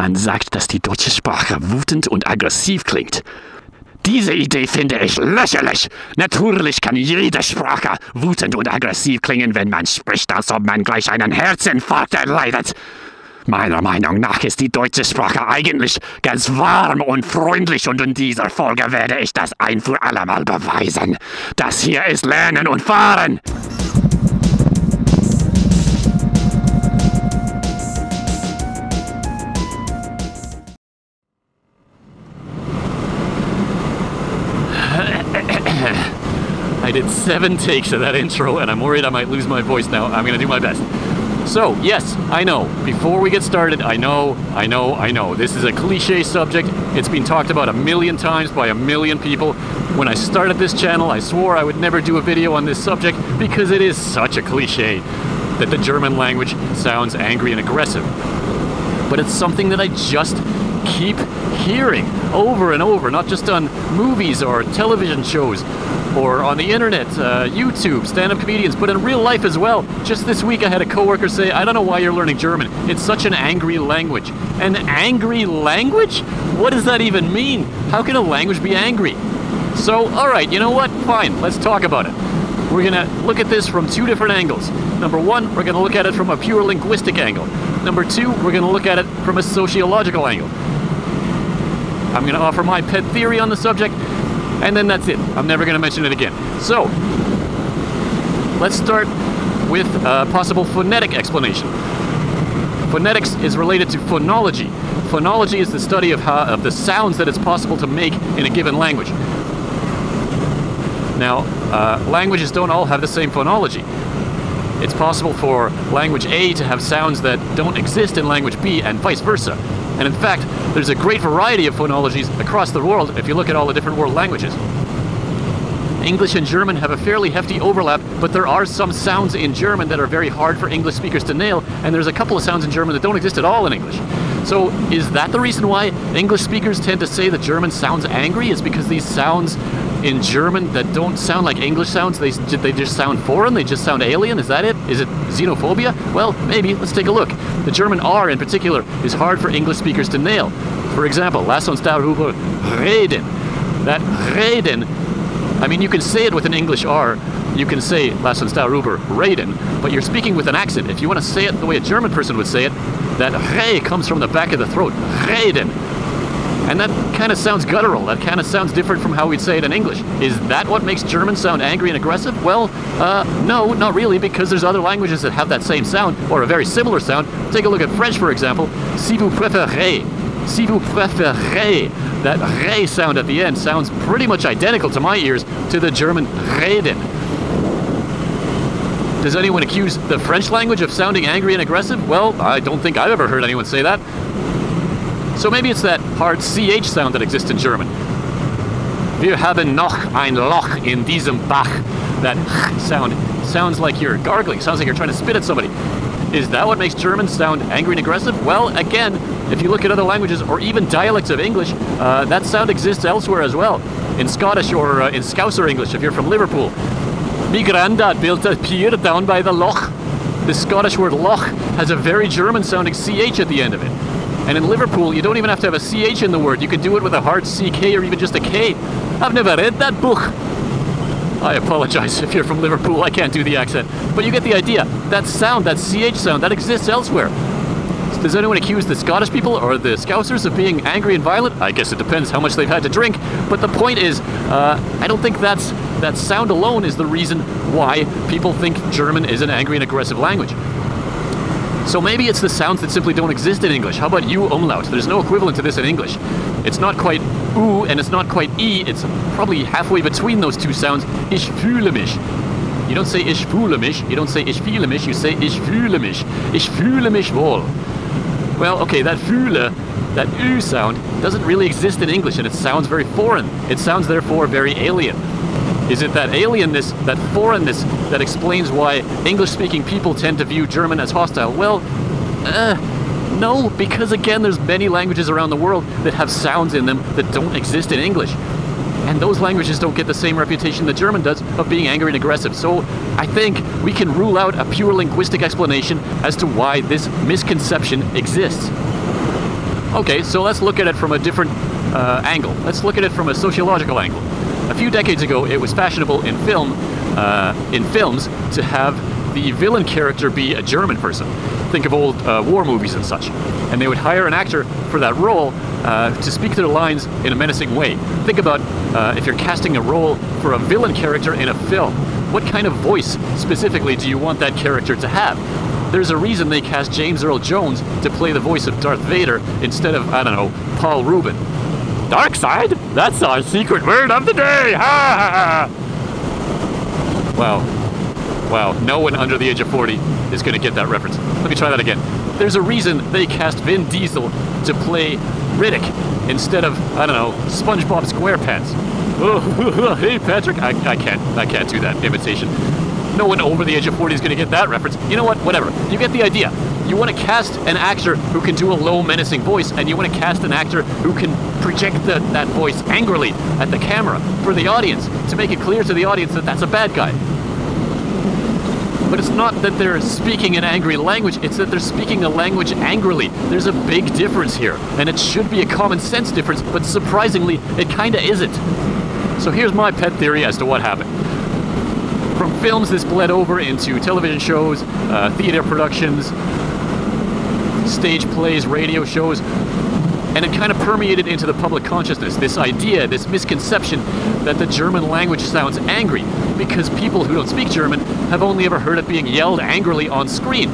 Man sagt, dass die deutsche Sprache wütend und aggressiv klingt. Diese Idee finde ich lächerlich. Natürlich kann jede Sprache wütend und aggressiv klingen, wenn man spricht, als ob man gleich einen Herzinfarkt erleidet. Meiner Meinung nach ist die deutsche Sprache eigentlich ganz warm und freundlich und in dieser Folge werde ich das ein für alle Mal beweisen. Das hier ist Lernen und Fahren. I did 7 takes of that intro and I'm worried I might lose my voice now. I'm gonna do my best. So, yes, I know. Before we get started, I know. This is a cliche subject. It's been talked about a million times by a million people. When I started this channel, I swore I would never do a video on this subject because it is such a cliche that the German language sounds angry and aggressive. But it's something that I just keep hearing over and over, not just on movies or television shows or on the internet, YouTube, stand-up comedians, but in real life as well. Just this week I had a coworker say, I don't know why you're learning German. It's such an angry language. An angry language? What does that even mean? How can a language be angry? So, alright, you know what? Fine, let's talk about it. We're gonna look at this from 2 different angles. Number 1, we're gonna look at it from a pure linguistic angle. Number 2, we're gonna look at it from a sociological angle. I'm gonna offer my pet theory on the subject, and then that's it. I'm never going to mention it again. So, let's start with a possible phonetic explanation. Phonetics is related to phonology. Phonology is the study of the sounds that it's possible to make in a given language. Now, languages don't all have the same phonology. It's possible for language A to have sounds that don't exist in language B and vice versa. And in fact, there's a great variety of phonologies across the world if you look at all the different world languages. English and German have a fairly hefty overlap, but there are some sounds in German that are very hard for English speakers to nail, and there's a couple of sounds in German that don't exist at all in English. So is that the reason why English speakers tend to say that German sounds angry? Is because these sounds in German that don't sound like English sounds, they just sound foreign, they just sound alien? Is that it? Is it xenophobia? Well, maybe. Let's take a look. The German R in particular is hard for English speakers to nail. For example, lass uns darüber reden. That reden, I mean, you can say it with an English R. You can say lass uns darüber reden, but you're speaking with an accent. If you want to say it the way a German person would say it, that re comes from the back of the throat. Reden. And that kind of sounds guttural. That kind of sounds different from how we'd say it in English. Is that what makes German sound angry and aggressive? Well, no, not really, because there's other languages that have that same sound, or a very similar sound. Take a look at French, for example. Si vous préférez. Si vous préférez. That re sound at the end sounds pretty much identical to my ears to the German reden. Does anyone accuse the French language of sounding angry and aggressive? Well, I don't think I've ever heard anyone say that. So maybe it's that hard CH sound that exists in German. Wir haben noch ein Loch in diesem Bach. That sound sounds like you're gargling, sounds like you're trying to spit at somebody. Is that what makes German sound angry and aggressive? Well, again, if you look at other languages or even dialects of English, that sound exists elsewhere as well. In Scottish or in Scouser English, if you're from Liverpool. My granddad built a pier down by the loch. The Scottish word loch has a very German sounding CH at the end of it. And in Liverpool, you don't even have to have a CH in the word. You can do it with a hard CK or even just a K. I've never read that book. I apologize if you're from Liverpool, I can't do the accent. But you get the idea. That sound, that CH sound, that exists elsewhere. Does anyone accuse the Scottish people or the Scousers of being angry and violent? I guess it depends how much they've had to drink. But the point is, I don't think that sound alone is the reason why people think German is an angry and aggressive language. So maybe it's the sounds that simply don't exist in English. How about U umlaut? There's no equivalent to this in English. It's not quite U and it's not quite E. It's probably halfway between those two sounds. Ich fühle mich. You don't say ich fühle mich. You don't say ich fühle mich. You say ich fühle mich. Ich fühle mich wohl. Well, okay, that fühle, that U sound, doesn't really exist in English and it sounds very foreign. It sounds therefore very alien. Is it that alienness, that foreignness, that explains why English-speaking people tend to view German as hostile? Well, no, because again, there's many languages around the world that have sounds in them that don't exist in English. And those languages don't get the same reputation that German does of being angry and aggressive. So I think we can rule out a pure linguistic explanation as to why this misconception exists. Okay, so let's look at it from a different angle. Let's look at it from a sociological angle. A few decades ago, it was fashionable in films to have the villain character be a German person. Think of old war movies and such. And they would hire an actor for that role to speak their lines in a menacing way. Think about if you're casting a role for a villain character in a film. What kind of voice specifically do you want that character to have? There's a reason they cast James Earl Jones to play the voice of Darth Vader instead of, I don't know, Paul Rubin. Dark side? That's our secret word of the day! Ha ha ha! Wow, no one under the age of 40 is going to get that reference. Let me try that again. There's a reason they cast Vin Diesel to play Riddick instead of, I don't know, SpongeBob SquarePants. Oh, hey Patrick, I can't do that imitation. No one over the age of 40 is going to get that reference. You know what? Whatever. You get the idea. You want to cast an actor who can do a low, menacing voice, and you want to cast an actor who can project that voice angrily at the camera for the audience to make it clear to the audience that that's a bad guy. But it's not that they're speaking an angry language, it's that they're speaking a language angrily. There's a big difference here, and it should be a common sense difference, but surprisingly, it kinda isn't. So here's my pet theory as to what happened. From films, this bled over into television shows, theater productions, stage plays, radio shows, and it kind of permeated into the public consciousness, this idea, this misconception that the German language sounds angry, because people who don't speak German have only ever heard it being yelled angrily on screen.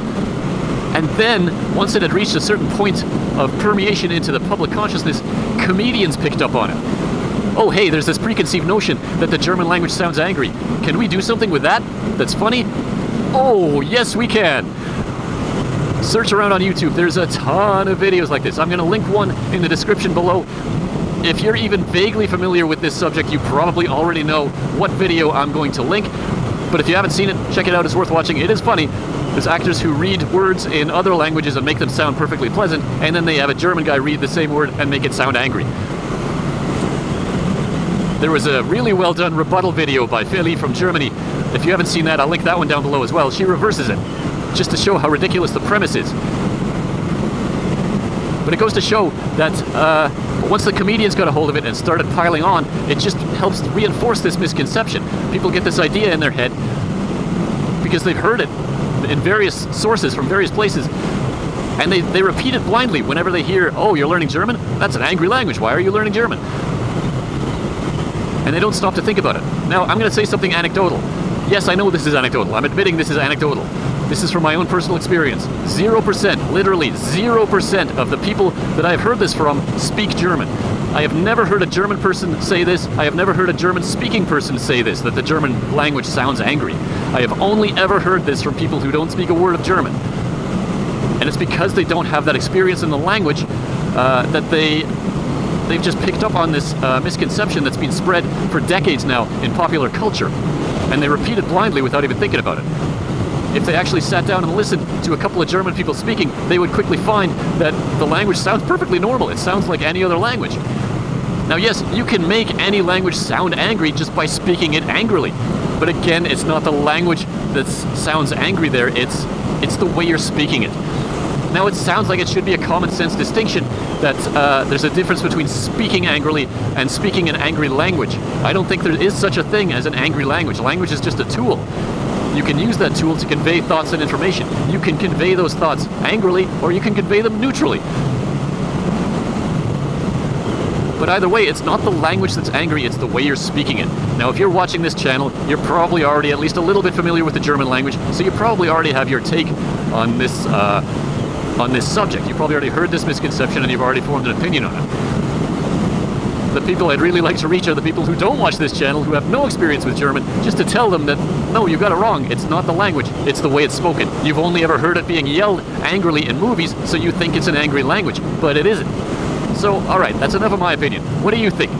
And then, once it had reached a certain point of permeation into the public consciousness, comedians picked up on it. Oh hey, there's this preconceived notion that the German language sounds angry. Can we do something with that? That's funny? Oh, yes we can! Search around on YouTube, there's a ton of videos like this. I'm going to link one in the description below. If you're even vaguely familiar with this subject, you probably already know what video I'm going to link. But if you haven't seen it, check it out, it's worth watching. It is funny. There's actors who read words in other languages and make them sound perfectly pleasant, and then they have a German guy read the same word and make it sound angry. There was a really well done rebuttal video by Feli from Germany. If you haven't seen that, I'll link that one down below as well. She reverses it, just to show how ridiculous the premise is. But it goes to show that once the comedians got a hold of it and started piling on, it just helps reinforce this misconception. People get this idea in their head because they've heard it in various sources from various places, and they repeat it blindly whenever they hear, oh, you're learning German? That's an angry language. Why are you learning German? And they don't stop to think about it. Now, I'm going to say something anecdotal. Yes, I know this is anecdotal. I'm admitting this is anecdotal. This is from my own personal experience. 0%, literally 0% of the people that I've heard this from speak German. I have never heard a German person say this. I have never heard a German-speaking person say this, that the German language sounds angry. I have only ever heard this from people who don't speak a word of German. And it's because they don't have that experience in the language that they've just picked up on this misconception that's been spread for decades now in popular culture. And they repeat it blindly without even thinking about it. If they actually sat down and listened to a couple of German people speaking, they would quickly find that the language sounds perfectly normal. It sounds like any other language. Now yes, you can make any language sound angry just by speaking it angrily. But again, it's not the language that sounds angry there, it's the way you're speaking it. Now it sounds like it should be a common sense distinction that there's a difference between speaking angrily and speaking an angry language. I don't think there is such a thing as an angry language. Language is just a tool. You can use that tool to convey thoughts and information. You can convey those thoughts angrily, or you can convey them neutrally. But either way, it's not the language that's angry, it's the way you're speaking it. Now, if you're watching this channel, you're probably already at least a little bit familiar with the German language, so you probably already have your take on this subject. You've probably already heard this misconception and you've already formed an opinion on it. The people I'd really like to reach are the people who don't watch this channel, who have no experience with German, just to tell them that, no, you got it wrong. It's not the language, it's the way it's spoken. You've only ever heard it being yelled angrily in movies, so you think it's an angry language, but it isn't. So, alright, that's enough of my opinion. What do you think?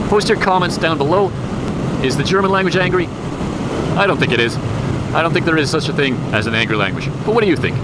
Post your comments down below. Is the German language angry? I don't think it is. I don't think there is such a thing as an angry language. But what do you think?